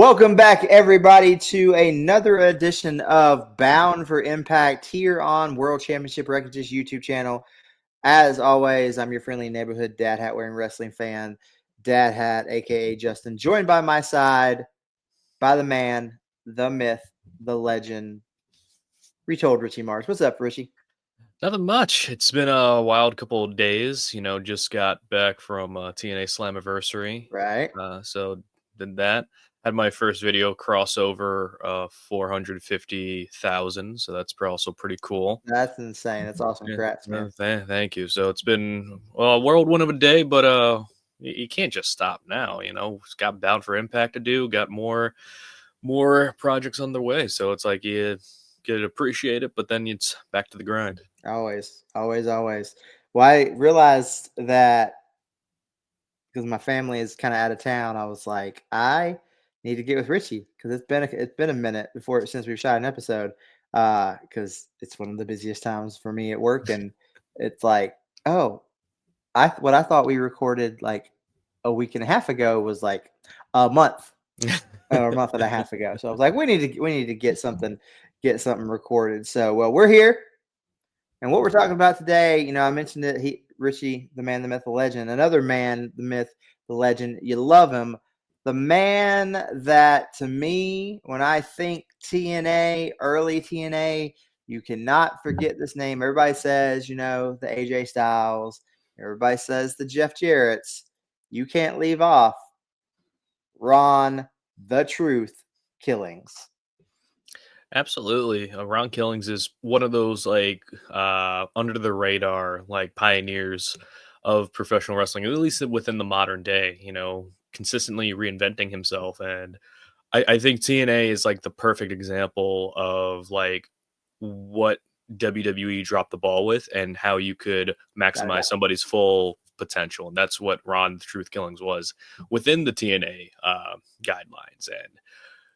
Welcome back, everybody, to another edition of Bound for Impact here on World Championship Wreckage's YouTube channel. As always, I'm your friendly neighborhood dad hat wearing wrestling fan, Dad Hat, aka Justin, joined by my side by the man, the myth, the legend, retold Richie Mars. What's up, Richie? Nothing much. It's been a wild couple of days. Just got back from TNA Slammiversary. Right? So did that. Had my first video crossover 450,000. So that's also pretty cool. That's insane. That's awesome. Yeah, Congrats, man. thank you. So it's been a whirlwind of a day, but you can't just stop now. It's got Bound for Impact to do. Got more projects on the way. So it's like you get to appreciate it, but then it's back to the grind. Always, always, always. Well, I realized that because my family is kind of out of town, I was like, I need to get with Richie because it's been a minute since we've shot an episode. Because it's one of the busiest times for me at work, and it's like, oh, what I thought we recorded like a week and a half ago was like a month or a month and a half ago. So I was like, we need to get something recorded. So well, we're here. And what we're talking about today, I mentioned it. Richie, the man, the myth, the legend, another man, the myth, the legend. You love him. The man that, to me, when I think TNA, early TNA, you cannot forget this name. Everybody says, the AJ Styles. Everybody says the Jeff Jarrett's. You can't leave off Ron, the Truth, Killings. Absolutely. Ron Killings is one of those under the radar pioneers of professional wrestling, at least within the modern day, consistently reinventing himself. And I think TNA is like the perfect example of what WWE dropped the ball with and how you could maximize somebody's full potential. And that's what Ron the Truth Killings was within the TNA guidelines. And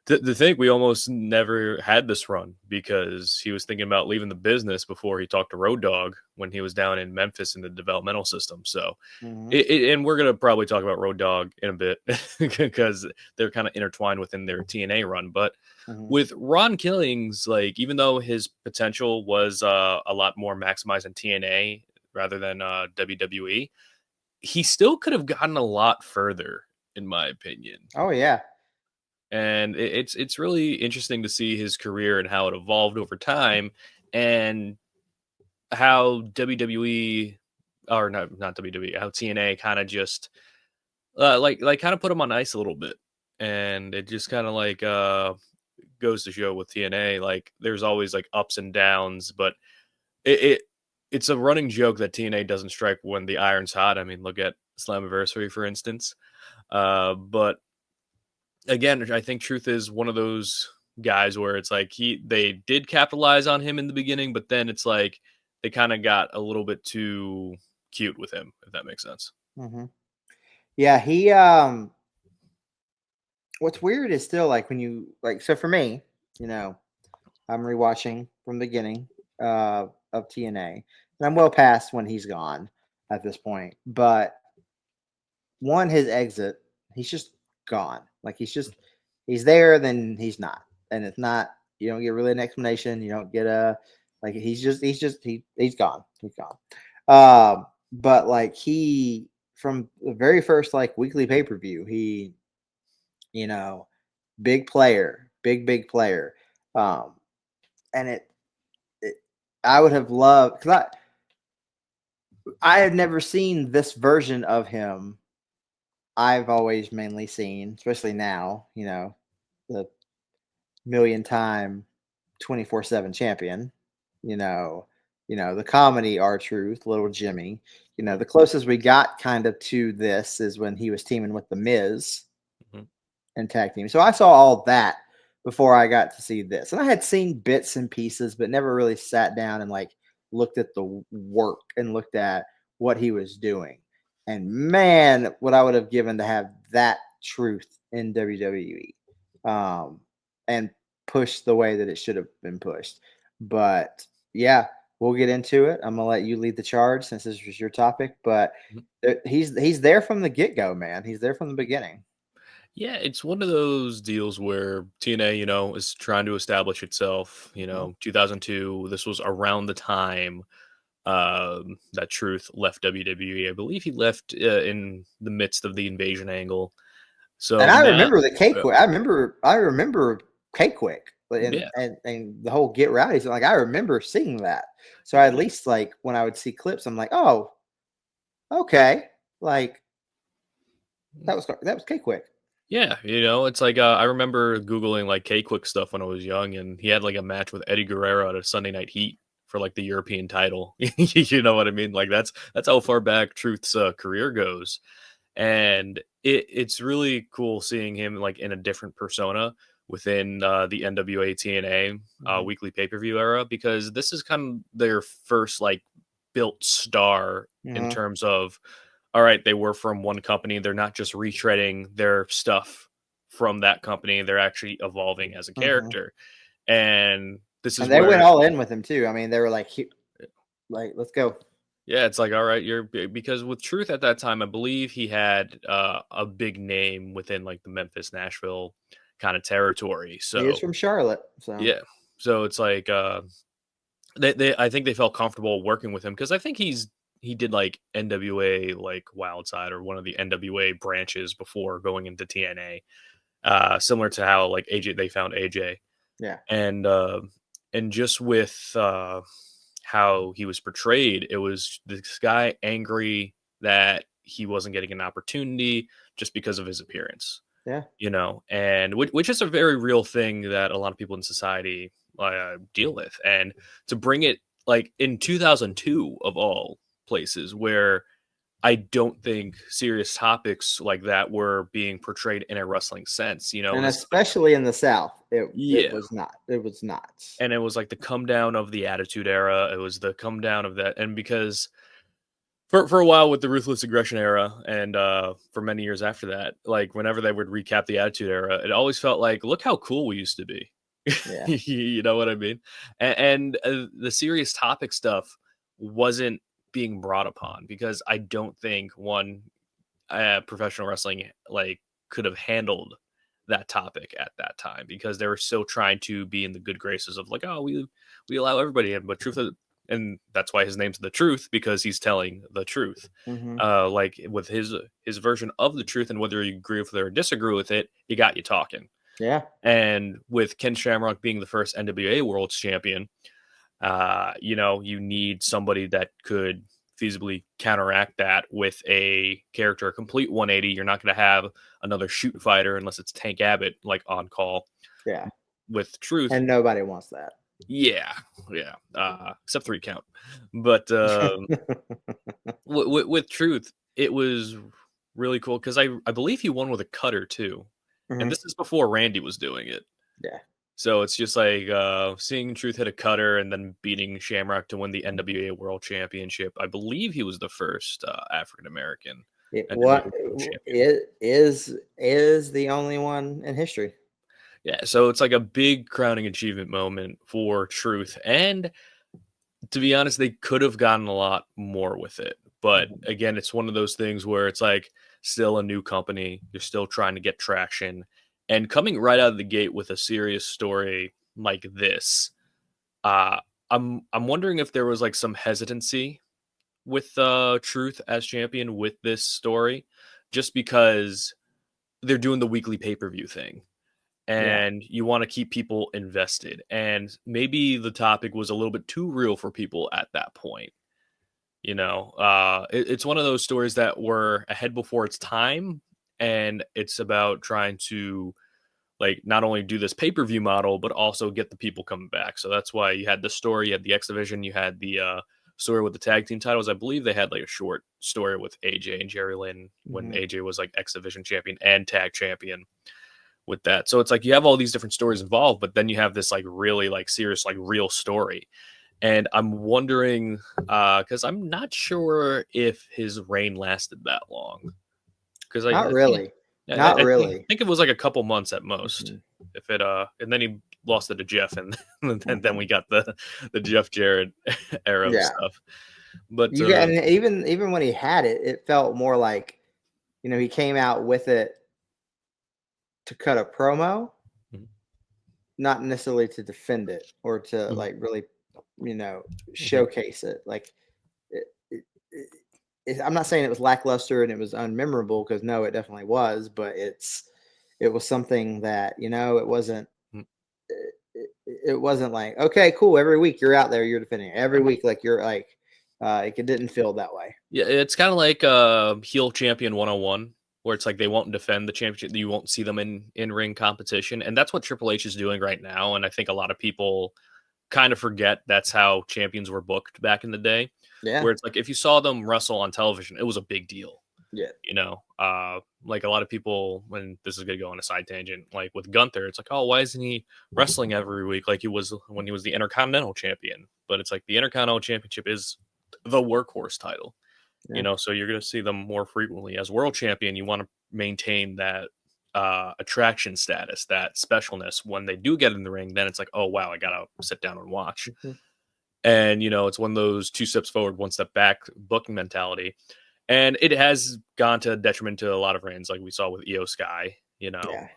to think we almost never had this run because he was thinking about leaving the business before he talked to Road Dogg when he was down in Memphis in the developmental system. So, and we're going to probably talk about Road Dogg in a bit because they're kind of intertwined within their TNA run. But with Ron Killings, even though his potential was a lot more maximized in TNA rather than WWE, he still could have gotten a lot further, in my opinion. Oh, yeah. And it's really interesting to see his career and how it evolved over time, and how WWE, or not WWE, how TNA kind of just kind of put him on ice a little bit, and it just kind of goes to show with TNA, there's always ups and downs, but it's a running joke that TNA doesn't strike when the iron's hot. I mean, look at Slammiversary, for instance, but again, I think Truth is one of those guys where it's they did capitalize on him in the beginning, but then it's like they kind of got a little bit too cute with him, if that makes sense. Yeah, he what's weird is still when you so for me, I'm rewatching from the beginning of TNA, and I'm well past when he's gone at this point. But his exit, he's just gone. He's there, then he's not, and it's not. You don't get really an explanation. You don't get a he's gone. He's gone. But he, from the very first weekly pay-per-view, he, big player, big player. And it I would have loved, because I had never seen this version of him. I've always mainly seen, especially now, the million-time 24/7 champion, the comedy R-Truth, Little Jimmy. The closest we got kind of to this is when he was teaming with The Miz and tag team. So I saw all that before I got to see this. And I had seen bits and pieces, but never really sat down and looked at the work and looked at what he was doing. And man, what I would have given to have that Truth in WWE and pushed the way that it should have been pushed. But yeah, we'll get into it. I'm gonna let you lead the charge since this was your topic. But he's there from the get-go, man. He's there from the beginning. Yeah, it's one of those deals where TNA, is trying to establish itself. Uh-huh. 2002. This was around the time that Truth left WWE. I believe he left in the midst of the invasion angle. And So I now, remember the K uh, Quick. I remember K Quick and yeah, and the whole Get Rowdy. So like I remember seeing that. So at least like when I would see clips, I'm like, oh, okay, like that was K Quick. yeah, it's like I remember googling like K Quick stuff when I was young, and he had like a match with Eddie Guerrero at a Sunday Night Heat for like the European title. You know what I mean? Like that's how far back Truth's career goes. And it's really cool seeing him like in a different persona within the NWA TNA Hmm. weekly pay-per-view era, because this is kind of their first like built star in Uh-huh. terms of, all right, they were from one company, they're not just retreading their stuff from that company, they're actually evolving as a Uh-huh. character. And this is And they went where, all in with him too. I mean, they were like, like, let's go. yeah, it's like, all right, because with Truth at that time, I believe he had a big name within like the Memphis, Nashville kind of territory. He is So from Charlotte, so yeah, so it's like they I think they felt comfortable working with him because I think he did like NWA like Wildside or one of the NWA branches before going into TNA, similar to how like AJ they found AJ. yeah, And just with how he was portrayed, it was this guy angry that he wasn't getting an opportunity just because of his appearance, yeah. and which is a very real thing that a lot of people in society deal with. And to bring it like in 2002 of all places, where I don't think serious topics like that were being portrayed in a wrestling sense. And This is like, especially in the South, it yeah, was not. It was not. and it was like the come down of the Attitude Era. It was the come down of that, and because for a while with the Ruthless Aggression Era, and for many years after that, like whenever they would recap the Attitude Era, it always felt like, look how cool we used to be. Yeah. You know what I mean? And the serious topic stuff wasn't being brought upon because I don't think one professional wrestling like could have handled that topic at that time because they were still trying to be in the good graces of like, oh, we allow everybody in, but and that's why his name's the Truth, because he's telling the truth. Hmm. Like with his version of the truth, and whether you agree with it or disagree with it, he got you talking. Yeah. And with Ken Shamrock being the first NWA World Champion, you need somebody that could feasibly counteract that with a character, a complete 180. You're not going to have another shoot fighter unless it's Tank Abbott, like on call. Yeah. With Truth, And nobody wants that. yeah, yeah, except 3 count. But with Truth, it was really cool because I believe he won with a cutter too, and Hmm. this is before Randy was doing it. Yeah. So it's just like seeing Truth hit a cutter and then beating Shamrock to win the NWA World Championship. I believe he was the first African American It NWA what World Champion. it is the only one in history. Yeah, so it's like a big crowning achievement moment for Truth. And to be honest, they could have gotten a lot more with it. But Mhm. again, it's one of those things where it's like still a new company. You're still trying to get traction. And coming right out of the gate with a serious story like this, Uh, I'm wondering if there was like some hesitancy with Truth as champion with this story, just because they're doing the weekly pay per view thing, Yeah. and you want to keep people invested, and maybe the topic was a little bit too real for people at that point. It's one of those stories that were ahead before its time, and it's about trying to like not only do this pay-per-view model but also get the people coming back. So that's why you had the story, you had the X Division, you had the story with the tag team titles. I believe they had like a short story with AJ and Jerry Lynn when Hmm. AJ was like X Division champion and tag champion with that. So it's like you have all these different stories involved, but then you have this like really like serious like real story. And I'm wondering because I'm not sure if his reign lasted that long, because Not I think really. yeah, Not I think really. think it was like a couple months at most. Hmm. If it and then he lost it to Jeff, and then Hmm. we got the Jeff Jarrett era of Yeah. stuff. But You get, and even when he had it, it felt more like he came out with it to cut a promo, Mhm. not necessarily to defend it or to Mhm. like really, Mhm. showcase it. Like it, it, it, I'm not saying it was lackluster and it was unmemorable because no, it definitely was, but it was something that it wasn't. Mhm. It wasn't like okay, cool. Every week you're out there, you're defending it. Every week, like you're like, it didn't feel that way. Yeah, it's kind of like heel champion 101, where it's like they won't defend the championship. You won't see them in ring competition, and that's what Triple H is doing right now. And I think a lot of people kind of forget that's how champions were booked back in the day, Yeah, where it's like if you saw them wrestle on television, it was a big deal. yeah, Like a lot of people, when this is going to go on a side tangent, like with Gunther, it's like, oh, why isn't he wrestling every week like he was when he was the Intercontinental Champion? But it's like the Intercontinental Championship is the workhorse title, yeah. so you're going to see them more frequently. As world champion, you want to maintain that attraction status, that specialness. When they do get in the ring, then it's like, oh, wow, I got to sit down and watch. Mhm. And, it's one of those two steps forward, one step back booking mentality. And it has gone to detriment to a lot of brands, like we saw with Io Sky. Yeah.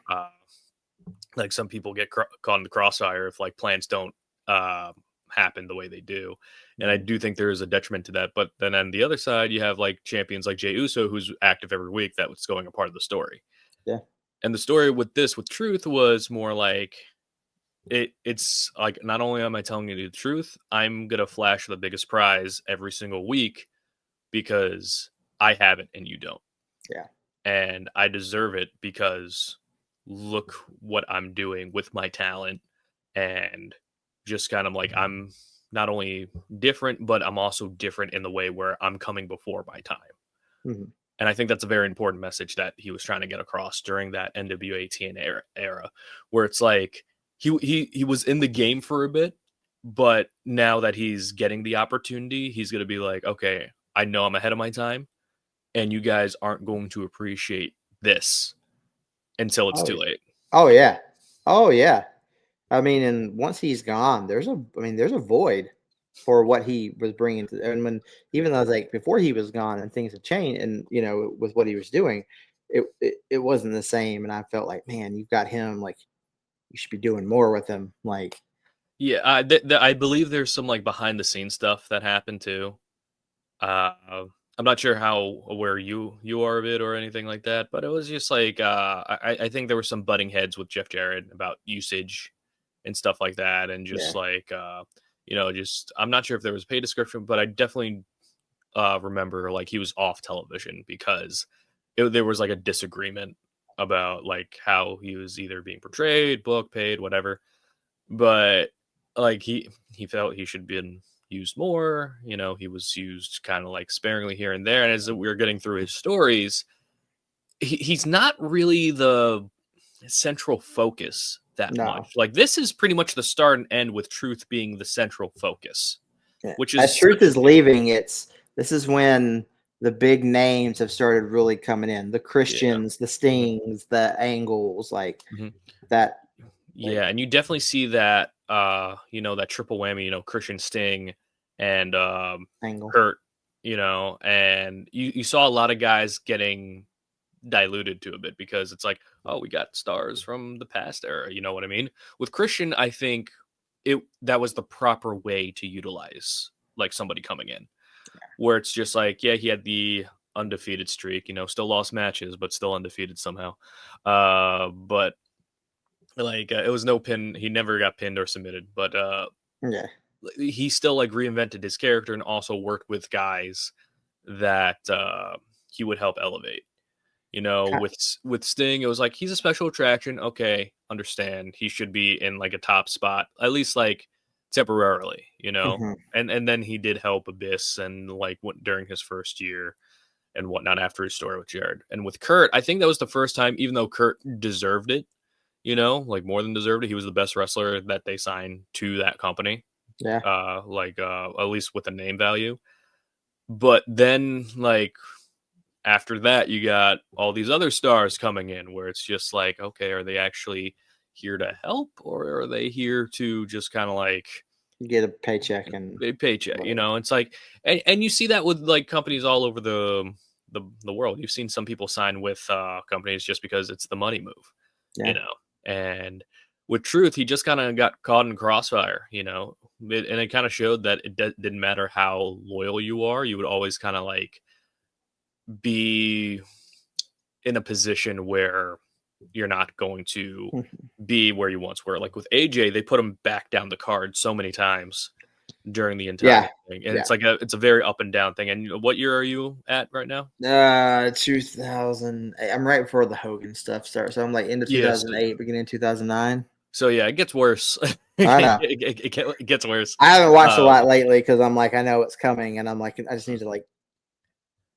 Like some people get caught in the crossfire if like plans don't uh, happen the way they do. And I Mhm. do think there is a detriment to that. But then on the other side, you have like champions like Jey Uso, who's active every week. That was going a part of the story. Yeah. And the story with Truth was more like it's like not only am I telling you the truth, I'm gonna flash the biggest prize every single week because I have it and you don't. Yeah. And I deserve it because look what I'm doing with my talent and just kind of like I'm not only different, but I'm also different in the way where I'm coming before my time. Mhm. And I think that's a very important message that he was trying to get across during that NWA TNA era, where it's like he was in the game for a bit, but now that he's getting the opportunity, he's going to be like, okay, I know I'm ahead of my time, and you guys aren't going to appreciate this until it's Oh, too yeah. late. Oh, yeah. Oh, yeah. I mean, and once he's gone, there's a void for what he was bringing to, and when even though like before he was gone and things had changed, and with what he was doing, it wasn't the same, and I felt like, man, you've got him, like you should be doing more with him, like Yeah, I believe there's some like behind the scenes stuff that happened too. Uh, I'm not sure how aware you are of it or anything like that, but it was just like I think there were some butting heads with Jeff Jarrett about usage and stuff like that, and just yeah, like just I'm not sure if there was a pay description, but I definitely remember like he was off television because there was like a disagreement about like how he was either being portrayed, booked, paid, whatever. But like he felt he should been used more. He was used kind of like sparingly here and there. And as we were getting through his stories, he's not really the central focus that no, much. Like this is pretty much the start and end with Truth being the central focus, yeah. which As is truth such a is big leaving, this is when the big names have started really coming in, the yeah. Christians, the Mhm, Stings, the Angles, like mhm. that, like Yeah, and you definitely see that that triple whammy, Christian Sting and angle, Kurt, and you saw a lot of guys getting diluted to a bit because it's like, oh, we got stars from the past era, you know what I mean? With Christian, I think that was the proper way to utilize like somebody coming in, where it's just like, yeah, he had the undefeated streak, still lost matches, but still undefeated somehow. But like it was no pin. He never got pinned or submitted, but yeah, he still like reinvented his character and also worked with guys that he would help elevate. Ki- With Sting, it was like he's a special attraction. Okay, understand. He should be in like a top spot, at least like temporarily. mhm, And then he did help Abyss and like during his first year and whatnot after his story with Jared. And with Kurt, I think that was the first time, even though Kurt deserved it, like more than deserved it. He was the best wrestler that they signed to that company, yeah, at least with the name value. But then, like after that, you got all these other stars coming in, where it's just like, okay, are they actually here to help, or are they here to just kind of like get a paycheck and a paycheck? whatever. It's like, and you see that with like companies all over the world. You've seen some people sign with companies just because it's the money move. you Yeah. know. And with Truth, he just kind of got caught in crossfire, and it kind of showed that didn't matter how loyal you are, you would always kind of like be in a position where you're not going to Mhm. be where you once were. Like with AJ, they put him back down the card so many times during the entire Yeah. thing, and Yeah. it's a very up and down thing. And what year are you at right now? 2000. I'm right before the Hogan stuff starts. So I'm like into Yes. 2008, beginning of 2009. So yeah, it gets worse. I know. It gets worse. I haven't watched a Um, lot lately because I'm like, I know it's coming, and I'm like, I just need to like,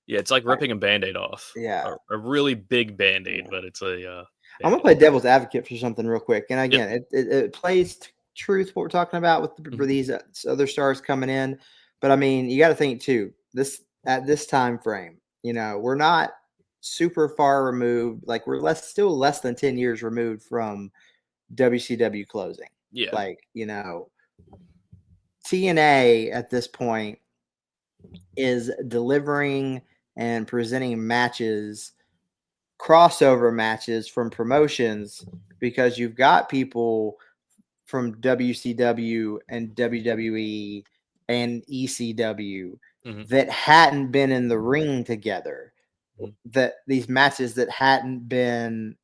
yeah, it's like I- ripping a band-aid off, yeah. a really big band-aid, Yeah. but it's a I'm gonna band-aid. play devil's advocate for something real quick. And Yep. again, it plays truth what we're talking about with Mhm. for these other stars coming in. But I mean, you got to think too. This at this time frame, we're not super far removed. Like we're still less than 10 years removed from WCW closing. Yeah. Like TNA at this point is delivering and presenting matches, crossover matches from promotions, because you've got people from WCW and WWE and ECW Mhm. that hadn't been in the ring together. Mhm. That these matches that hadn't been,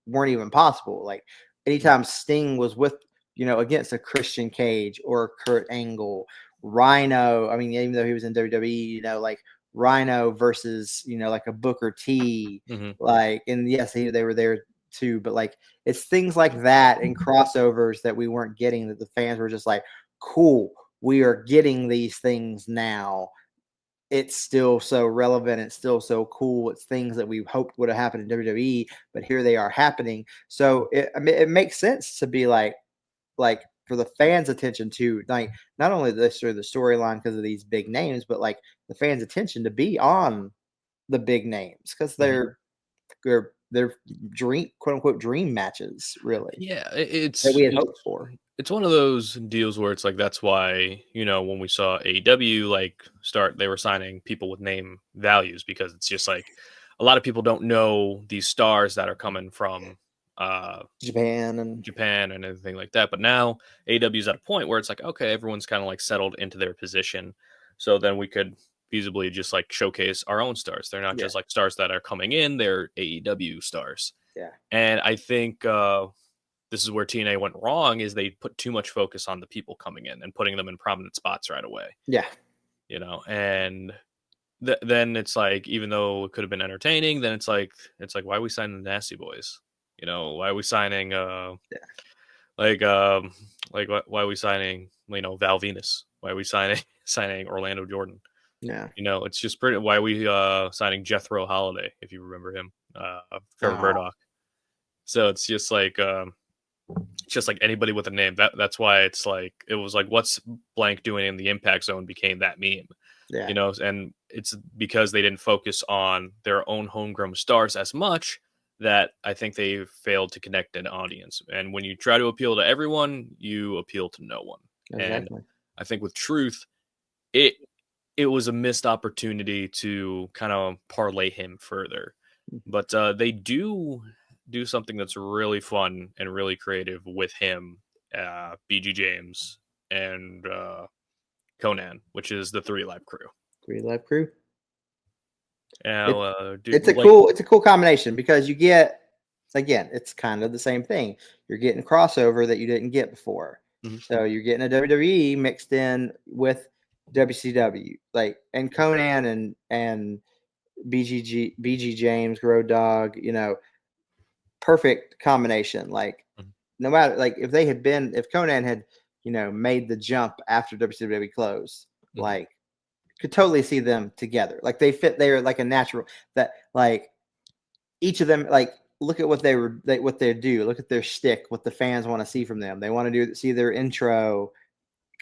weren't even possible. Like Mhm. anytime Sting was with, against a Christian Cage or Kurt Angle, Rhino. I mean, even though he was in WWE, like Rhino versus, like a Booker T, Mhm. like, and yes, they were there too, but like it's things like that and crossovers that we weren't getting, that the fans were just like, cool, we are getting these things now. It's still so relevant. It's still so cool. It's things that we hoped would have happened in WWE, but here they are happening. So I mean, it makes sense to be like for the fans' attention to, like, not only this or the storyline because of these big names, but like the fans' attention to be on the big names because Mhm. they're dream, quote unquote, dream matches, really, Yeah, that we had hoped for. it's one of those deals where it's like that's why when we saw AEW like start, they were signing people with name values because it's just like a lot of people don't know these stars that are coming from uh Japan and Japan and everything like that. But now AEW is at a point where it's like, okay, everyone's kind of like settled into their position. So then we could feasibly just like showcase our own stars. They're not yeah, just like stars that are coming in, they're AEW stars. yeah, And I think this is where TNA went wrong is they put too much focus on the people coming in and putting them in prominent spots right away, yeah, and then it's like, even though it could have been entertaining, then it's like, why are we signing the Nasty Boys? Why are we signing like why are we signing Val Venus? Why are we signing signing Orlando Jordan? yeah. It's just pretty. Why are we signing Jethro Holiday, if you remember him, Trevor Oh, Murdoch? So it's just like anybody with a name. That's why it's like it was like, what's blank doing in the Impact Zone became that meme, yeah, and it's because they didn't focus on their own homegrown stars as much, that I think they failed to connect an audience. And when you try to appeal to everyone, you appeal to no one. And exactly. I think with Truth, it it was a missed opportunity to kind of parlay him further. But they do something that's really fun and really creative with him, BG James, and Conan, which is the Three Live Crew. Three Live Crew. Now, It do it's a like cool combination because you get, again, it's kind of the same thing. You're getting crossover that you didn't get before. mhm, So you're getting a WWE mixed in with WCW, like, and Conan and BG James, Road Dog, perfect combination. Like, mhm, no matter, like, if Conan had, made the jump after WCW closed, mhm, like, could totally see them together. Like they fit there like a natural, that like each of them, like, look at what what they do. Look at their stick, what the fans want to see from them. They want to see their intro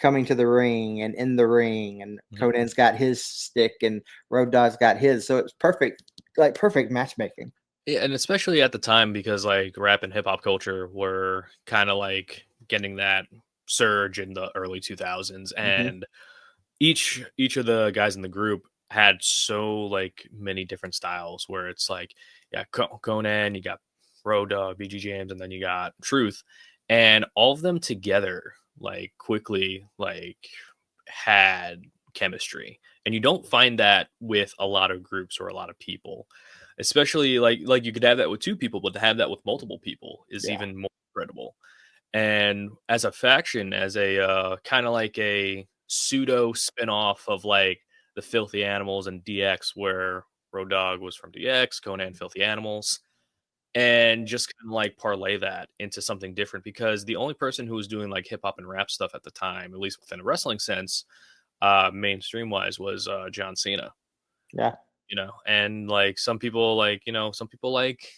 coming to the ring and in the ring, and mhm. Conan's got his stick and Road Dogg's got his. So it's perfect, like perfect matchmaking. Yeah, and especially at the time, because like rap and hip hop culture were kind of like getting that surge in the early 2000s, Mm-hmm. and each of the guys in the group had so like many different styles, where it's like, yeah, Conan, you got Road Dogg, BG James, and then you got Truth, and all of them together like quickly like had chemistry, and you don't find that with a lot of groups or a lot of people, especially like you could have that with two people, but to have that with multiple people is Yeah. even more incredible. And as a faction, as a kind of like a pseudo spin-off of like the Filthy Animals and DX, where Road Dogg was from DX, Conan Filthy Animals, and just kind of like parlay that into something different, because the only person who was doing like hip hop and rap stuff at the time, at least within a wrestling sense, mainstream wise, was John Cena. Yeah. And like some people some people like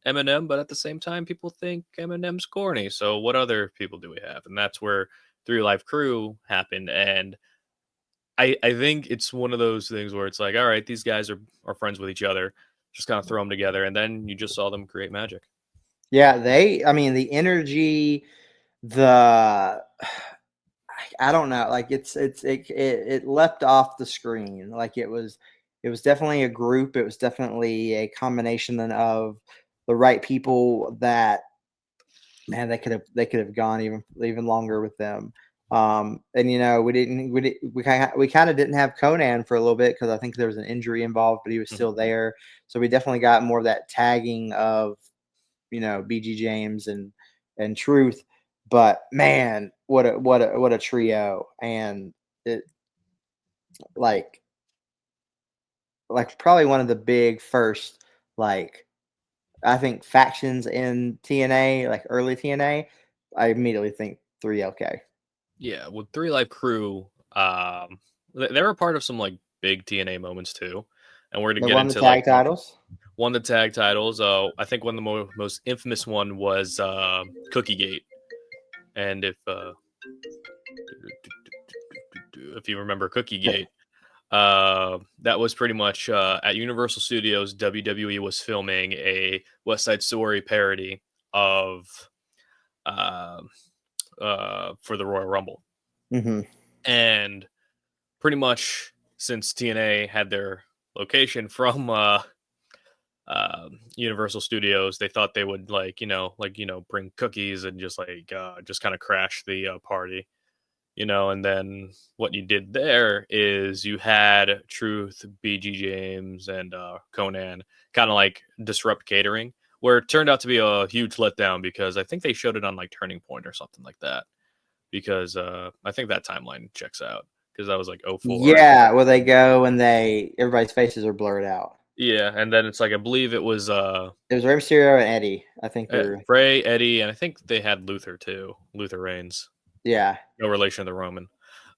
Eminem, but at the same time, people think Eminem's corny. So what other people do we have? And that's where Three Live Crew happened. And I think it's one of those things where it's like, all right, these guys are friends with each other. Just kind of throw them together, and then you just saw them create magic. Yeah, I mean, the energy, the I don't know, like it leapt off the screen. Like it was definitely a group. It was definitely a combination then of the right people that, man, they could have gone even longer with them. And we kind of didn't have Conan for a little bit because I think there was an injury involved, but he was Mhm. still there. So we definitely got more of that tagging of BG James and Truth. But man, what a trio. And it like probably one of the big first, like, I think, factions in TNA, like early TNA. I immediately think 3LK. Yeah, with Three Live Crew, they were a part of some like big TNA moments too, and we're gonna They get won the into like tag titles. won the tag titles. I think one of the most infamous one was Cookie Gate, and if you remember Cookie Gate, that was pretty much at Universal Studios. WWE was filming a West Side Story parody of uh, for the Royal Rumble, Hmm. and pretty much since TNA had their location from Universal Studios, they thought they would bring cookies and just kind of crash the party. And then what you did there is you had Truth, BG James, and Conan kind of like disrupt catering, where it turned out to be a huge letdown because I think they showed it on like Turning Point or something like that. Because I think that timeline checks out because that was like '04. Yeah, where they go and everybody's faces are blurred out. Yeah, and then it's like I believe it was It was Rey Mysterio and Eddie, I think, were. Ray, Eddie, and I think they had Luther too. Luther Reigns, Yeah. no relation to the Roman.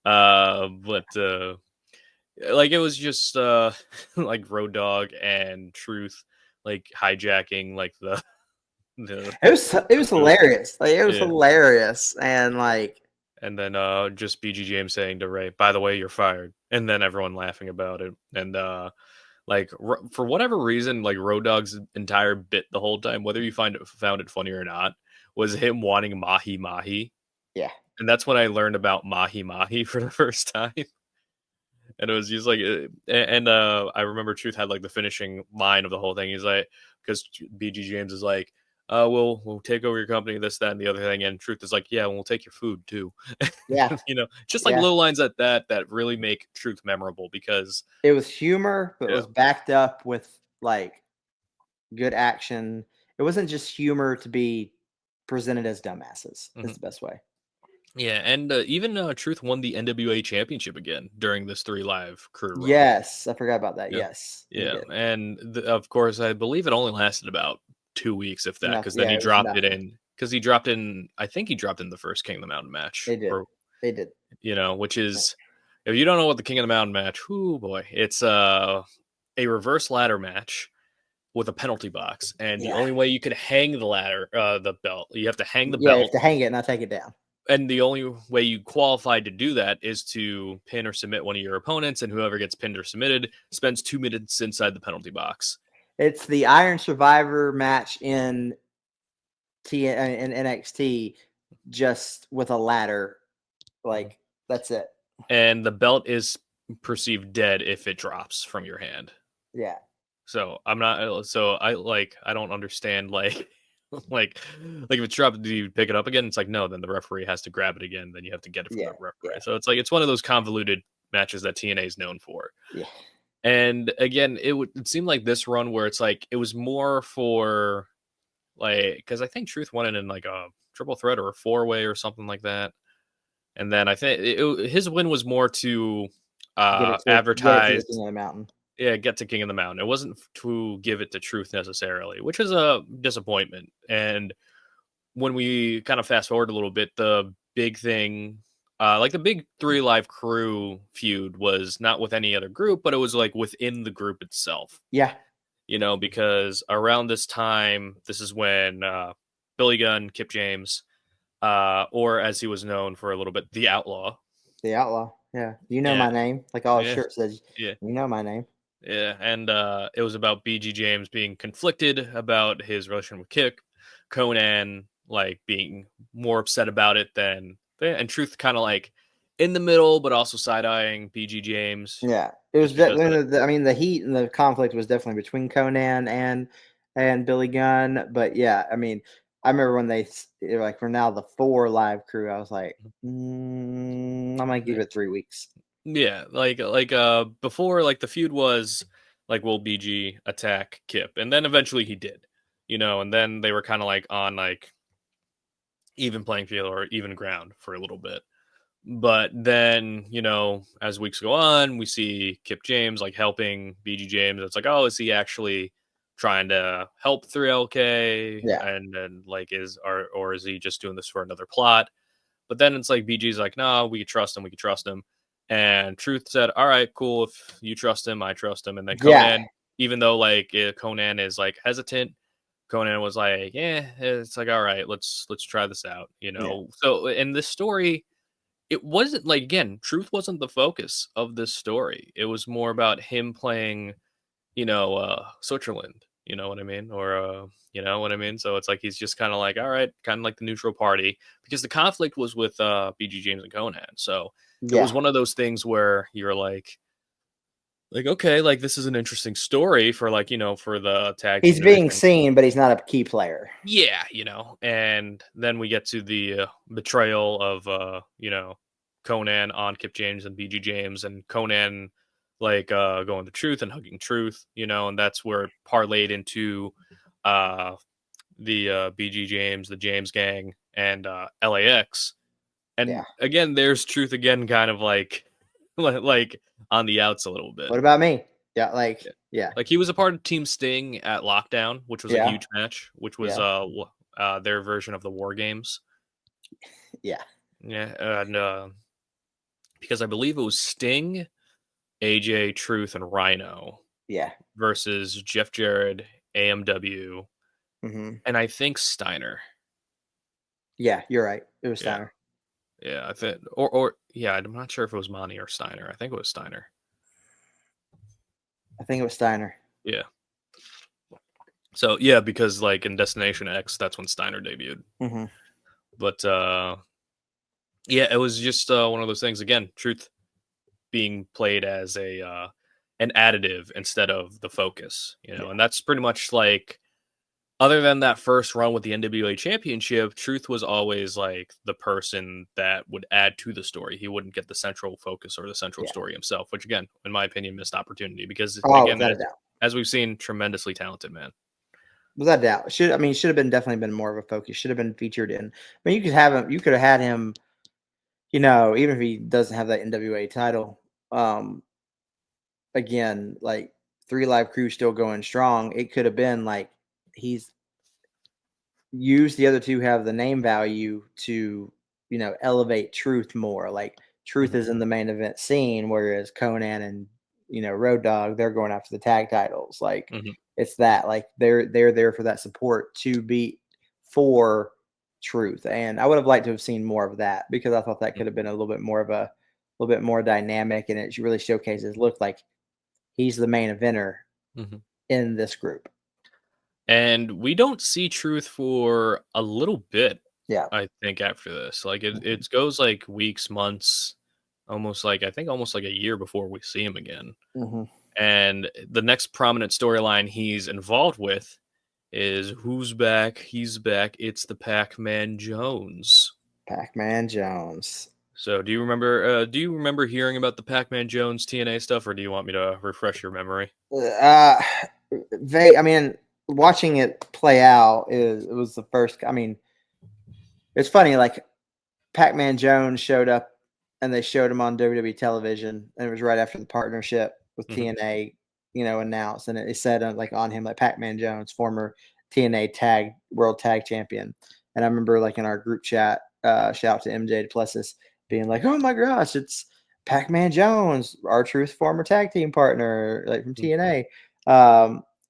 But like it was just like Road Dogg and Truth like hijacking like the the It was hilarious. Like, it was yeah, hilarious. And like, and then just BG James saying to Ray, "By the way, you're fired," and then everyone laughing about it, and for whatever reason, like Road Dogg's entire bit the whole time, whether you found it funny or not, was him wanting mahi mahi, yeah. and that's when I learned about mahi mahi for the first time. And it was just like, and I remember Truth had like the finishing line of the whole thing. He's like, because BG James is like, we'll take over your company, this, that, and the other thing. And Truth is like, yeah, and we'll take your food too. Yeah. Just like Yeah. little lines like that really make Truth memorable because It was humor, but it yeah, was backed up with like good action. It wasn't just humor to be presented as dumbasses. Is mhm. the best way. Yeah, and even Truth won the NWA championship again during this Three Live Crew run. Yes, I forgot about that. Yeah, Yes, he yeah, did. and of course, I believe it only lasted about 2 weeks, if that, Enough. because then Yeah, he it was dropped it nothing. in. Because he dropped in, I think he dropped in the first King of the Mountain match, They did. or They did. which is, if you don't know what the King of the Mountain match, whoo boy, it's a reverse ladder match with a penalty box, and the Yeah. only way you could hang the ladder, the belt, you have to hang the Yeah, you have belt, to hang it and not take it down. and the only way you qualify to do that is to pin or submit one of your opponents, and whoever gets pinned or submitted spends 2 minutes inside the penalty box. It's the Iron Survivor match in NXT, just with a ladder. Like, that's it. And the belt is perceived dead if it drops from your hand. Yeah. So I'm not. So I don't understand. Like Like if it's dropped, do you pick it up again? It's like no, then the referee has to grab it again. Then you have to get it from the Yeah, referee. yeah, So it's like it's one of those convoluted matches that TNA is known for. yeah, And again, it seemed like this run where it's like it was more for like because I think Truth won it in like a triple threat or a four way or something like that. And then I think his win was more to get it to the advertise, king of the mountain. yeah, get to King of the Mountain. It wasn't to give it to Truth necessarily, which is a disappointment. And when we kind of fast forward a little bit, the big thing, like the big three live crew feud was not with any other group, but it was like within the group itself, Yeah, because around this time, this is when Billy Gunn, Kip James, or as he was known for a little bit, the Outlaw. the outlaw. Yeah, you know Yeah, my name. Like all his yeah, shirt says, yeah. you know my name. Yeah, and it was about BG James being conflicted about his relation with Kick, Conan like being more upset about it than and Truth kind of like in the middle, but also side eyeing BG James Yeah, it was. just because I mean, the heat and the conflict was definitely between Conan and Billy Gunn. But yeah, I mean, I remember when they were like, we're now the four live crew. I was like, I'm gonna give it 3 weeks. yeah, like before like the feud was like will BG attack Kip, and then eventually he did, and then they were kind of like on like even playing field or even ground for a little bit. But then, as weeks go on, we see Kip James like helping BG James. It's like, oh, is he actually trying to help 3LK? Yeah, And then like or is he just doing this for another plot? But then it's like BG's like, no, we could trust him, we could trust him. And Truth said, all right, cool. If you trust him, I trust him. And then yeah, Conan, even though like Conan is like hesitant, Conan was like, yeah, it's like, all right, let's try this out. yeah. So in this story, it wasn't like again, Truth wasn't the focus of this story. It was more about him playing, Switzerland, you know what I mean? Or you know what I mean? So it's like he's just kind of like, all right, kind of like the neutral party because the conflict was with BG James and Conan. So it was Yeah. one of those things where you're like okay, like this is an interesting story for like, for the tag team He's being division. seen, but he's not a key player. Yeah, and then we get to the betrayal of Conan on Kip James and BG James, and Conan like going to Truth and hugging Truth, and that's where it parlayed into uh the BG James, the James Gang, and LAX. Yeah. And again, there's Truth again, kind of like like on the outs a little bit. What about me? Yeah, Yeah. yeah, Like he was a part of Team Sting at Lockdown, which was a yeah, huge match, which was yeah, their version of the War Games. yeah, Yeah, and because I believe it was Sting, AJ, Truth, and Rhino yeah. versus Jeff Jarrett, AMW, Hmm. and I think Steiner. Yeah, you're right. It was Yeah, Steiner. yeah, I think, or yeah, I'm not sure if it was Monty or Steiner. I think it was Steiner. I think it was Steiner. Yeah. So yeah, because like in Destination X, that's when Steiner debuted. Hmm. But yeah, it was just one of those things. Again, Truth being played as a an additive instead of the focus, Yeah, and that's pretty much like other than that first run with the NWA championship, Truth was always like the person that would add to the story. He wouldn't get the central focus or the central yeah. story himself, which again, in my opinion, missed opportunity because Oh, again, without a doubt. as we've seen, tremendously talented man. Without a doubt. Should have been definitely been more of a focus. Should have been featured in. I mean, you could have him. You could have had him. Even if he doesn't have that NWA title, again, like Three Live Crew still going strong. It could have been like he's use the other two have the name value to elevate Truth more. Like Truth Mhm, is in the main event scene, whereas Conan and Road Dogg, they're going after the tag titles. Like mhm, it's that like they're there for that support to be for Truth. And I would have liked to have seen more of that because I thought that mhm, could have been a little bit more dynamic, and it really showcases look like he's the main eventer mhm. in this group. And we don't see Truth for a little bit, Yeah. I think, after this. Like Mhm. it goes like weeks, months, almost like I think almost like a year before we see him again. Mhm. And the next prominent storyline he's involved with is who's back? He's back. It's the Pac-Man Jones. Pac-Man Jones. So, do you remember? Do you remember hearing about the Pac-Man Jones TNA stuff, or do you want me to refresh your memory? Uh, I mean, watching it play out it was the first. I mean, it's funny. Like Pac-Man Jones showed up, and they showed him on WWE television, and it was right after the partnership with Hmm. TNA, announced, and it said like on him like Pac-Man Jones, former TNA Tag World Tag Champion. And I remember like in our group chat, shout out to MJ Duplessis being like, "Oh my gosh, it's Pac-Man Jones, our truth former tag team partner, like from TNA."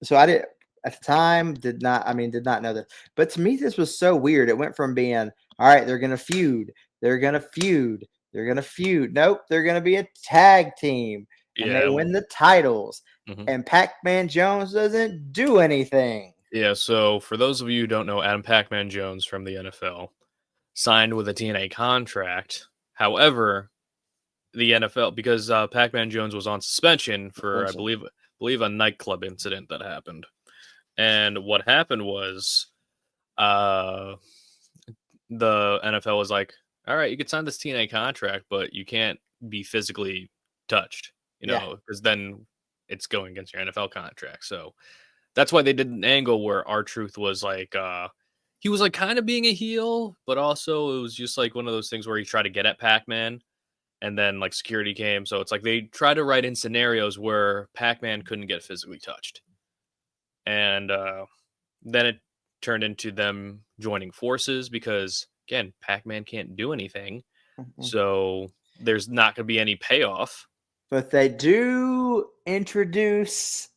So I did at the time did not know that, but to me this was so weird. It went from being all right, they're gonna feud, they're gonna feud, they're gonna feud. Nope, they're gonna be a tag team, and they Yeah. win the titles. Mhm. And Pac-Man Jones doesn't do anything. Yeah. So, for those of you who don't know, Adam Pac-Man Jones from the NFL signed with a TNA contract. However, the NFL, because Pac-Man Jones was on suspension for, I Suspension. believe a nightclub incident that happened. And what happened was, uh, the NFL was like, "All right, you could sign this TNA contract, but you can't be physically touched, Yeah. because then it's going against your NFL contract." So that's why they did an angle where our truth was like, he was like kind of being a heel, but also it was just like one of those things where he tried to get at Pac-Man, and then like security came. So it's like they try to write in scenarios where Pac-Man couldn't get physically touched, and then it turned into them joining forces because again, Pac-Man can't do anything, Mhm. so there's not going to be any payoff. But they do introduce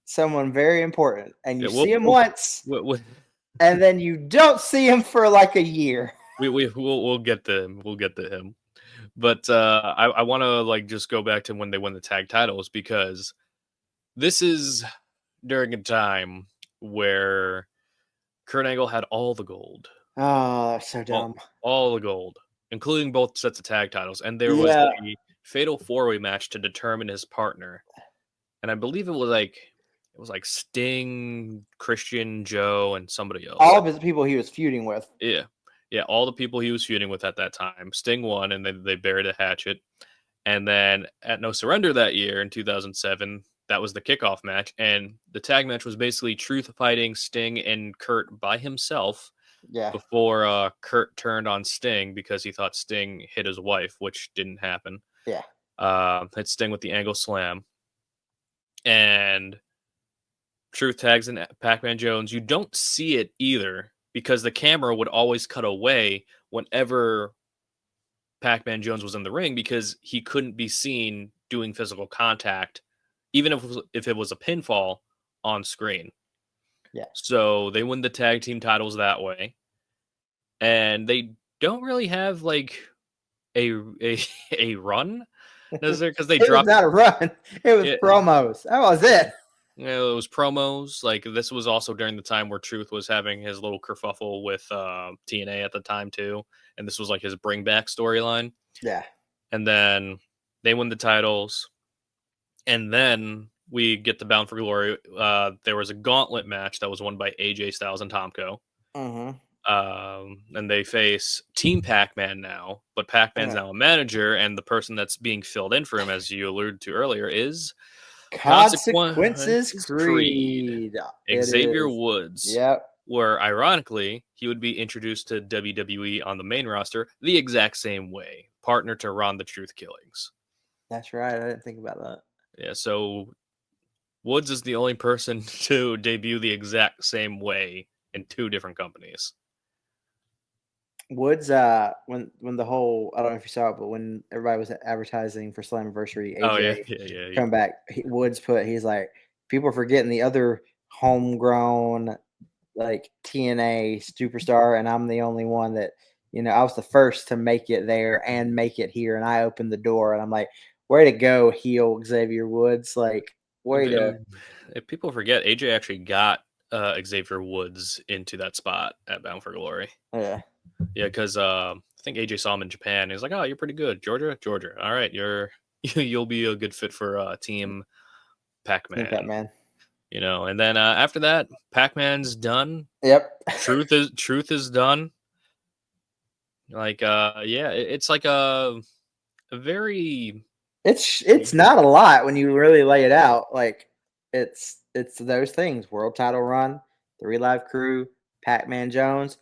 someone very important, and you Yeah, see him once, we'll, and then you don't see him for like a year. we'll get to him. We'll get to him. But I want to like just go back to when they won the tag titles because this is during a time where Kurt Angle had all the gold, Oh, that's so all, dumb. all the gold, including both sets of tag titles, and there was Yeah, a fatal four-way match to determine his partner. And I believe it was like Sting, Christian, Joe, and somebody else. all of his people he was feuding with. Yeah. Yeah, all the people he was feuding with at that time. Sting won and they buried a hatchet. And then at No Surrender that year in 2007, that was the kickoff match. And the tag match was basically Truth fighting Sting and Kurt by himself Yeah, before Kurt turned on Sting because he thought Sting hit his wife, which didn't happen. yeah. Hit Sting with the angle slam. And Truth tags in Pac-Man Jones. You don't see it either because the camera would always cut away whenever Pac-Man Jones was in the ring because he couldn't be seen doing physical contact, even if it was a pinfall on screen. Yeah. So they win the tag team titles that way, and they don't really have like a a, a run, is there? Because they It was dropped not a run. It was it. promos. That was it. It was promos. Like this was also during the time where Truth was having his little kerfuffle with TNA at the time too, and this was like his bring back storyline. Yeah. And then they win the titles, and then we get to Bound for Glory. There was a gauntlet match that was won by AJ Styles and Tomko. Mm-hmm. And they face Team Pac-Man now, but Pac-Man's Yeah. now a manager, and the person that's being filled in for him, as you alluded to earlier, is Consequences Consequences Creed, Creed. It Xavier is. Woods, Yep. where ironically he would be introduced to WWE on the main roster the exact same way, partner to Ron the Truth Killings. That's right. I didn't think about that. Yeah, so Woods is the only person to debut the exact same way in two different companies. Woods, when the whole I don't know if you saw it, but when everybody was advertising for Slammiversary, Oh yeah, AJ yeah, yeah, yeah. come back. Woods he's like, people are forgetting the other homegrown like TNA superstar, and I'm the only one that I was the first to make it there and make it here, and I opened the door, and I'm like, way to go, heel Xavier Woods, like way to If people forget, AJ actually got Xavier Woods into that spot at Bound for Glory. yeah, Yeah, because I think AJ saw him in Japan. He was like, "Oh, you're pretty good, Georgia, Georgia. All right, you'll be a good fit for Team Team Pac-Man." Batman. And then after that, Pac-Man's done. Yep. Truth is done. Like yeah, it's like a very It's not a lot when you really lay it out. Like it's those things: world title run, 3 Live Crew, Pac-Man Jones.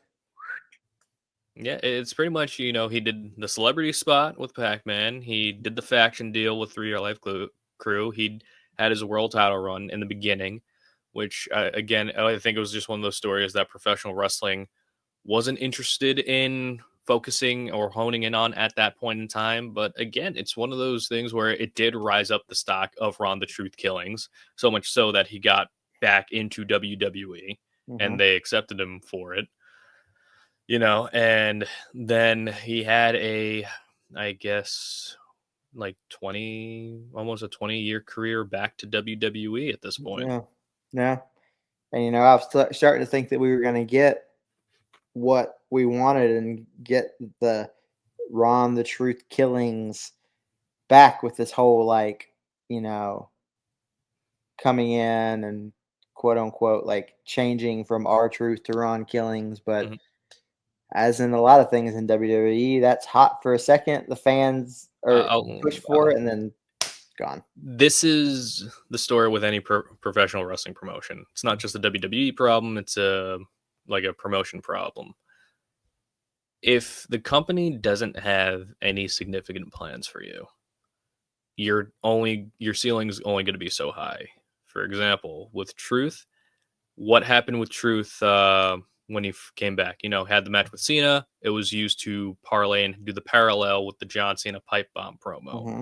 yeah, it's pretty much, he did the celebrity spot with Pac-Man. He did the faction deal with 3 Live Crew. He had his world title run in the beginning, which again, I think it was just one of those stories that professional wrestling wasn't interested in focusing or honing in on at that point in time. But again, it's one of those things where it did rise up the stock of Ron the Truth Killings, so much so that he got back into WWE Hmm. and they accepted him for it. And then he had I guess, like almost a 20-year career back to WWE at this point. Yeah, yeah. And I was starting to think that we were going to get what we wanted and get the Ron the Truth Killings back with this whole like you know coming in and quote unquote like changing from our truth to Ron Killings, but Mhm. as in a lot of things in WWE, that's hot for a second. The fans are push for it, and then gone. This is the story with any professional wrestling promotion. It's not just a WWE problem, it's a like a promotion problem. If the company doesn't have any significant plans for you, your ceiling's only going to be so high. For example, with Truth, what happened with Truth when he came back? Had the match with Cena. It was used to parlay and do the parallel with the John Cena pipe bomb promo. Hmm.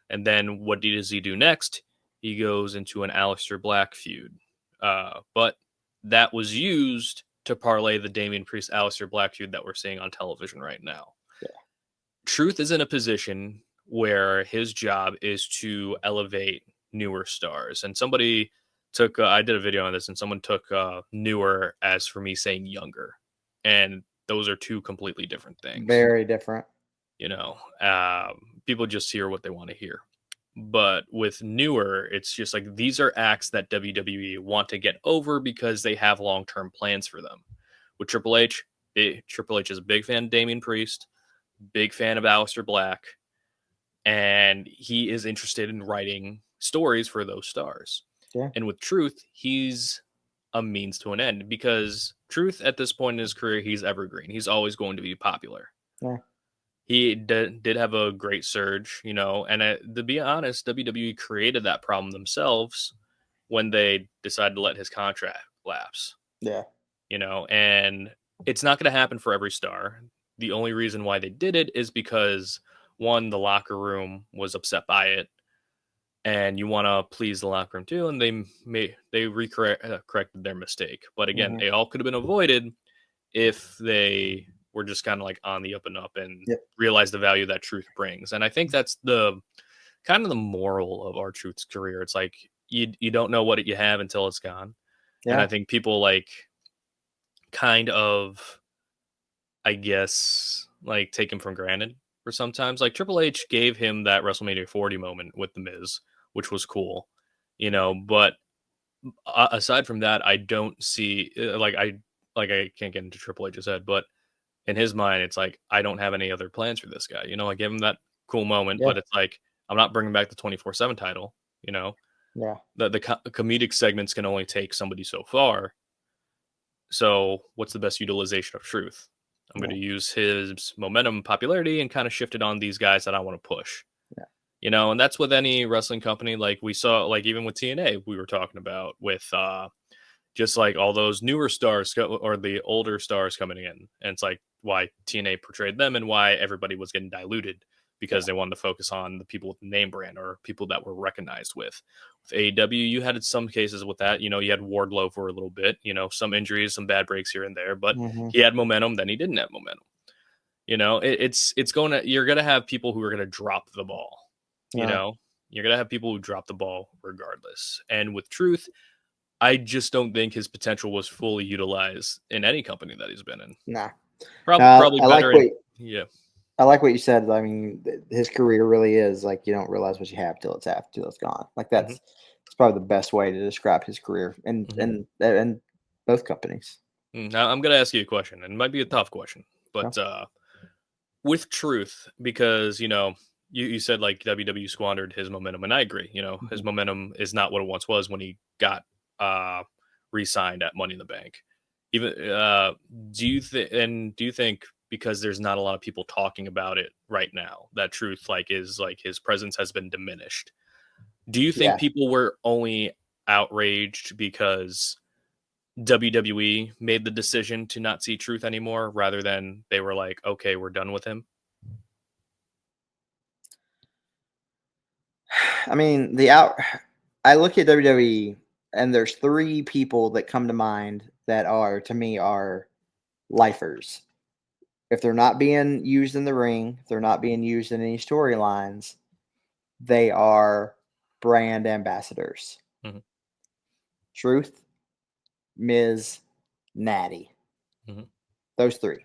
And then what does he do next? He goes into an Aleister Black feud. But that was used to parlay the Damian Priest Aleister Black feud that we're seeing on television right now. Yeah. Truth is in a position where his job is to elevate newer stars. And somebody took, I did a video on this, and someone took newer as for me saying younger. And those are two completely different things. Very different. People just hear what they want to hear. But with newer, it's just like these are acts that WWE want to get over because they have long term plans for them. With Triple H, Triple H is a big fan of Damian Priest, big fan of Aleister Black, and he is interested in writing stories for those stars. Yeah. And with Truth, he's a means to an end because Truth at this point in his career, he's evergreen. He's always going to be popular. Yeah. He did have a great surge, and to be honest, WWE created that problem themselves when they decided to let his contract lapse, Yeah. and it's not going to happen for every star. The only reason why they did it is because one, the locker room was upset by it, and you want to please the locker room too, and corrected their mistake. But again, Hmm. it all could have been avoided if they were just kind of like on the up and up and Yep. realize the value that Truth brings. And I think that's the kind of the moral of our Truth's career. It's like you don't know what you have until it's gone. And I Yeah. think people like kind of, I guess, like take him for granted for sometimes. Like Triple H gave him that WrestleMania 40 moment with The Miz, which was cool, but aside from that, I don't see I can't get into Triple H's head, but in his mind, it's like I don't have any other plans for this guy. I give him that cool moment, Yeah. but it's like I'm not bringing back the 24/7 title. Yeah. The comedic segments can only take somebody so far. So what's the best utilization of Truth? I'm going Yeah. to use his momentum, popularity, and kind of shift it on these guys that I want to push. Yeah. And that's with any wrestling company. Like we saw, like even with TNA, we were talking about with just like all those newer stars or the older stars coming in. And it's like why TNA portrayed them and why everybody was getting diluted because Yeah. they wanted to focus on the people with the name brand or people that were recognized with. With AEW, you had some cases with that. You had Wardlow for a little bit, some injuries, some bad breaks here and there, but Hmm. he had momentum, then he didn't have momentum. It's going to, you're going to have people who are going to drop the ball, you Yeah. know, you're going to have people who drop the ball regardless. And with Truth, I just don't think his potential was fully utilized in any company that he's been in. Nah. Probably, Now probably I like better what in, yeah. I like what you said. I mean, his career really is like you don't realize what you have till it's gone. Like Hmm. that's probably the best way to describe his career Hmm. and both companies. Now I'm gonna ask you a question, and it might be a tough question, Okay. but with truth, because you said like WWE squandered his momentum, and I agree. His Mhm. momentum is not what it once was when he got uh re-signed at Money in the Bank. Even do you think because there's not a lot of people talking about it right now, that truth like is like his presence has been diminished? Do you think Yeah. people were only outraged because WWE made the decision to not see truth anymore rather than they were like, okay, we're done with him? I mean, the out. I look at WWE, and there's three people that come to mind that are to me are lifers. If they're not being used in the ring, if they're not being used in any storylines, they are brand ambassadors. Hmm. Truth, Miz, Natty. Hmm. Those three.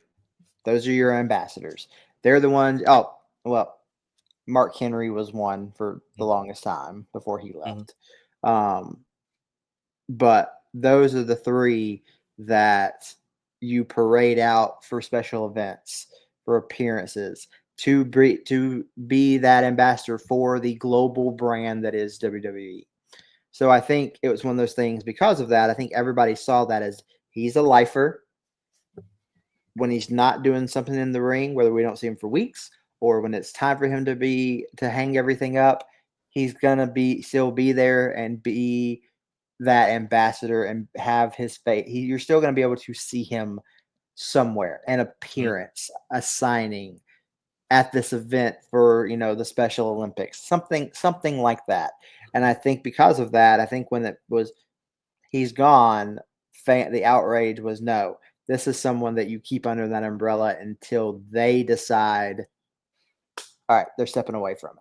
Those are your ambassadors. They're the ones. Oh, well, Mark Henry was one for the longest time before he Hmm. left. Um, but those are the three that you parade out for special events, for appearances, to be that ambassador for the global brand that is WWE. So I think it was one of those things because of that. I think everybody saw that as he's a lifer when he's not doing something in the ring, whether we don't see him for weeks or when it's time for him to hang everything up, he's gonna be still be there and be that ambassador and have his face. You're still gonna be able to see him somewhere, an Hmm. appearance, a signing at this event for the Special Olympics, something like that. And I think because of that, I think when it was he's gone, the outrage was no. This is someone that you keep under that umbrella until they decide, all right, they're stepping away from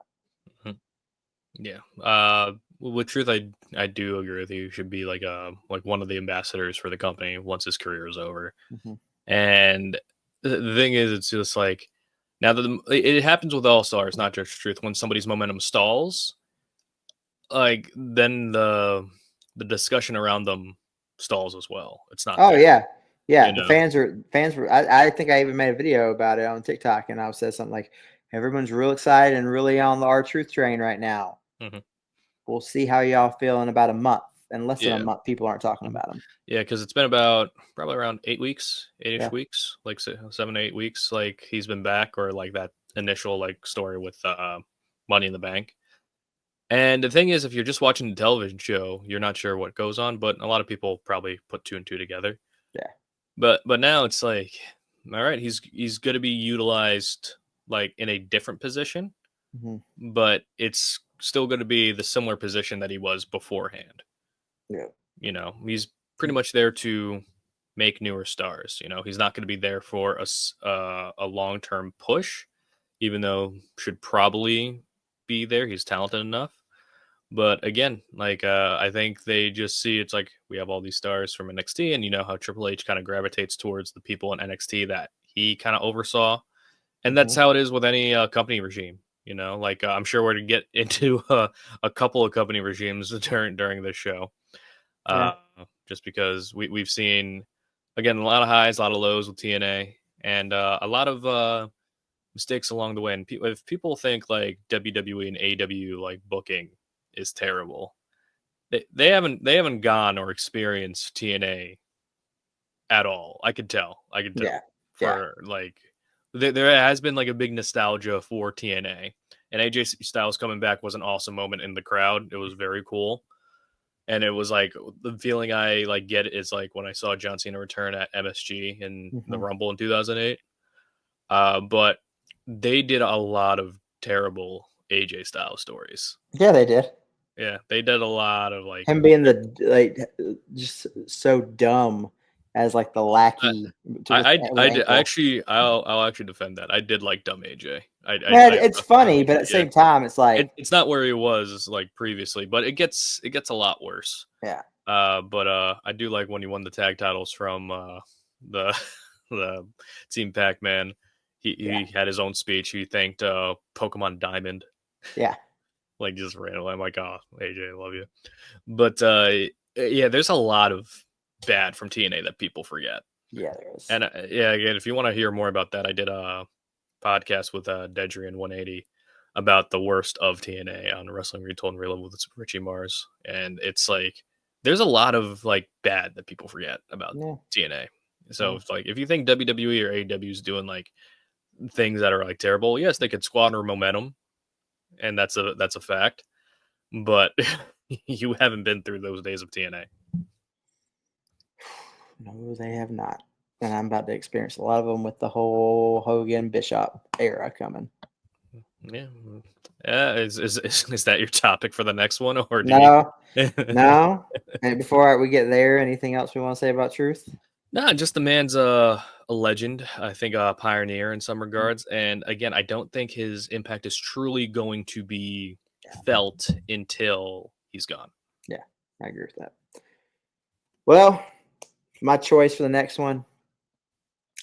Hmm. Yeah. With truth, I do agree with you. He should be like one of the ambassadors for the company once his career is over. it. Hmm. And the thing is, it's just like now that it happens with all stars, not just truth. When somebody's momentum stalls, like then the discussion around them stalls as well. It's not Oh there, yeah, you yeah. The know. fans were. I think I even made a video about it on TikTok, and I said something like, "Everyone's real excited and really on the R Truth train right now. Hmm. We'll see how y'all feel in about a month. In less than a Yeah. month, people aren't talking Mhm. about them. Yeah, because it's been about probably around 8 weeks, 8ish Yeah. weeks, like 7 to 8 weeks. Like he's been back, or like that initial like story with Money in the Bank. And the thing is, if you're just watching the television show, you're not sure what goes on. But a lot of people probably put two and two together. Yeah. But now it's like, all right, he's going to be utilized like in a different position, Hmm. but it's still going to be the similar position that he was beforehand. Yeah. He's pretty much there to make newer stars. He's not going to be there for a long term push, even though should probably be there. He's talented enough. But again, like I think they just see it's like we have all these stars from NXT, and you know how Triple H kind of gravitates towards the people in NXT that he kind of oversaw, and that's Hmm. how it is with any company regime. Like I'm sure we're to get into a couple of company regimes during this show, Yeah. uh, just because we've seen again a lot of highs, a lot of lows with TNA, and a lot of mistakes along the way. And if people think like WWE and AEW like booking is terrible, they haven't gone or experienced TNA at all. I could tell. I could Yeah. tell Yeah. for like there has been like a big nostalgia for TNA, and AJ Styles coming back was an awesome moment in the crowd. It was very cool. And it was like the feeling I like get is like when I saw John Cena return at MSG in the Hmm. Rumble in 2008. But they did a lot of terrible AJ Styles stories. Yeah, they did. Yeah, they did a lot of like. Him being the like just so dumb as like the I lackey to with I ankle. actually I'll actually defend that. I did like dumb AJ. Yeah, it's I funny, liked but at it. the Yeah, same time, it's like it's not where he was like previously, but it gets a lot worse. yeah. But I do like when he won the tag titles from the the Team Pac Man. He had his own speech. He thanked Pokemon Diamond, Yeah. like just randomly. I'm like, oh, AJ, I love you. But yeah, there's a lot of bad from TNA that people forget. Yeah, there is. And yeah, again, if you want to hear more about that, I did a podcast with Dedrian 180 about the worst of TNA on Wrestling Retold and Reload with Richie Mars, and it's like there's a lot of like bad that people forget about Yeah. TNA. So it's like if you think WWE or AEW is doing like things that are like terrible, yes, they could squander momentum, and that's a fact. But you haven't been through those days of TNA. No, they have not. And I'm about to experience a lot of them with the whole Hogan Bishop era coming. Yeah, is that your topic for the next one, or do No, you? no. And before we get there, anything else we want to say about Truth? Nah, just the man's a legend. I think a pioneer in some regards. And again, I don't think his impact is truly going to be felt until he's gone. Yeah, I agree with that. Well, my choice for the next one,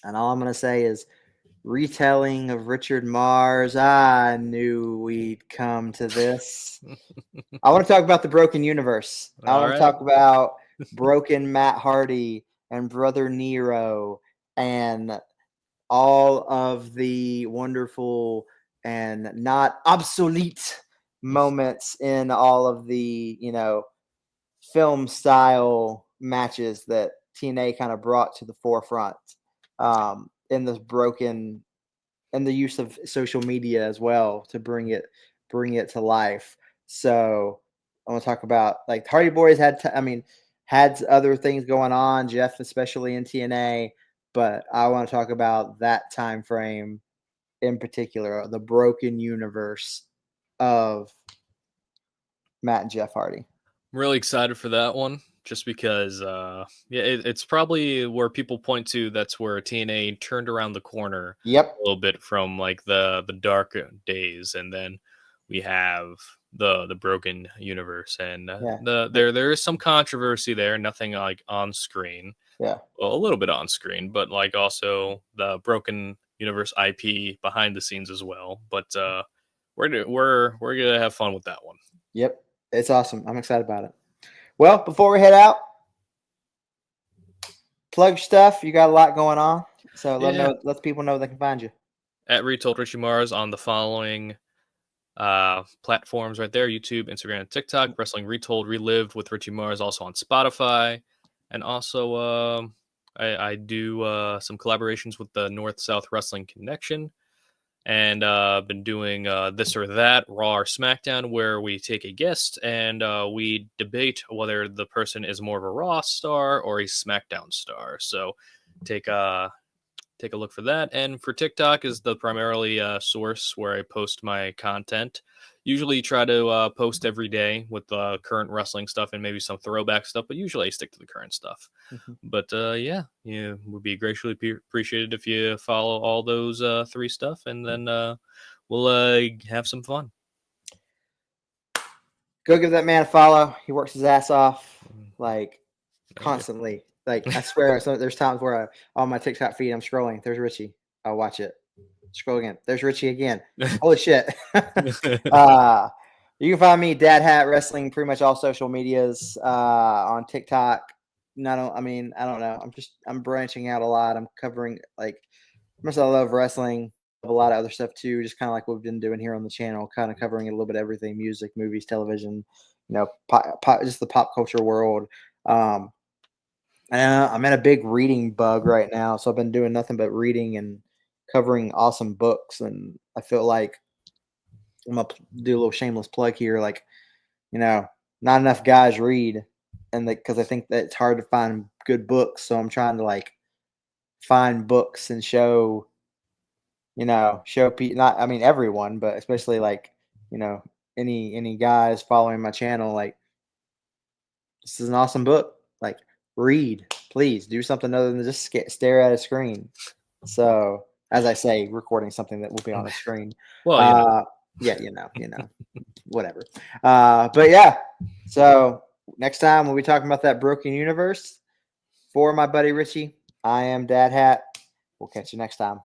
and all I'm going to say is retelling of Richard Mars. I knew we'd come to this. I want to talk about the broken universe. I want to talk about broken Matt Hardy and Brother Nero and all of the wonderful and not obsolete moments in all of the, film style matches that TNA kind of brought to the forefront in this broken and the use of social media as well to bring it to life. So I want to talk about like Hardy Boys had other things going on, Jeff especially in TNA, but I want to talk about that time frame in particular, the broken universe of Matt and Jeff Hardy. I'm really excited for that one, just because it's probably where people point to. That's where TNA turned around the corner. Yep. A little bit from like the dark days, and then we have the broken universe, and there is some controversy there. Nothing like on screen. Yeah. Well, a little bit on screen, but like also the broken universe IP behind the scenes as well. But we're gonna have fun with that one. Yep. It's awesome. I'm excited about it. Well, before we head out, plug stuff. You got a lot going on. So let people know they can find you. At Retold Richie Mars on the following platforms right there: YouTube, Instagram, TikTok. Wrestling Retold, Relived with Richie Mars, also on Spotify. And also I do some collaborations with the North-South Wrestling Connection. And been doing This or That, Raw or SmackDown, where we take a guest and we debate whether the person is more of a Raw star or a SmackDown star. So take a look for that. And for TikTok is the primarily source where I post my content. Usually try to post every day with current wrestling stuff and maybe some throwback stuff, but usually I stick to the current stuff. Mm-hmm. But yeah, would be greatly appreciated if you follow all those three stuff, and then we'll have some fun. Go give that man a follow. He works his ass off like constantly. Like I swear, there's times where on my TikTok feed I'm scrolling. There's Richie. I'll watch it. Scroll again. There's Richie again. Holy shit. You can find me, DadHat Wrestling, pretty much all social medias, on TikTok. I don't know. I'm branching out a lot. I'm covering like much I love wrestling, a lot of other stuff too, just kind of like what we've been doing here on the channel, kind of covering a little bit of everything: music, movies, television, just the pop culture world. And I'm in a big reading bug right now, so I've been doing nothing but reading and covering awesome books, and I feel like I'm gonna do a little shameless plug here. Like, not enough guys read, and because I think that it's hard to find good books, so I'm trying to like find books and show people. Not, I mean, everyone, but especially like any guys following my channel. Like, this is an awesome book. Like, read, please do something other than just stare at a screen. So, as I say, recording something that will be on a screen. Well, whatever. But yeah, so next time we'll be talking about that broken universe. For my buddy Richie, I am DadHat. We'll catch you next time.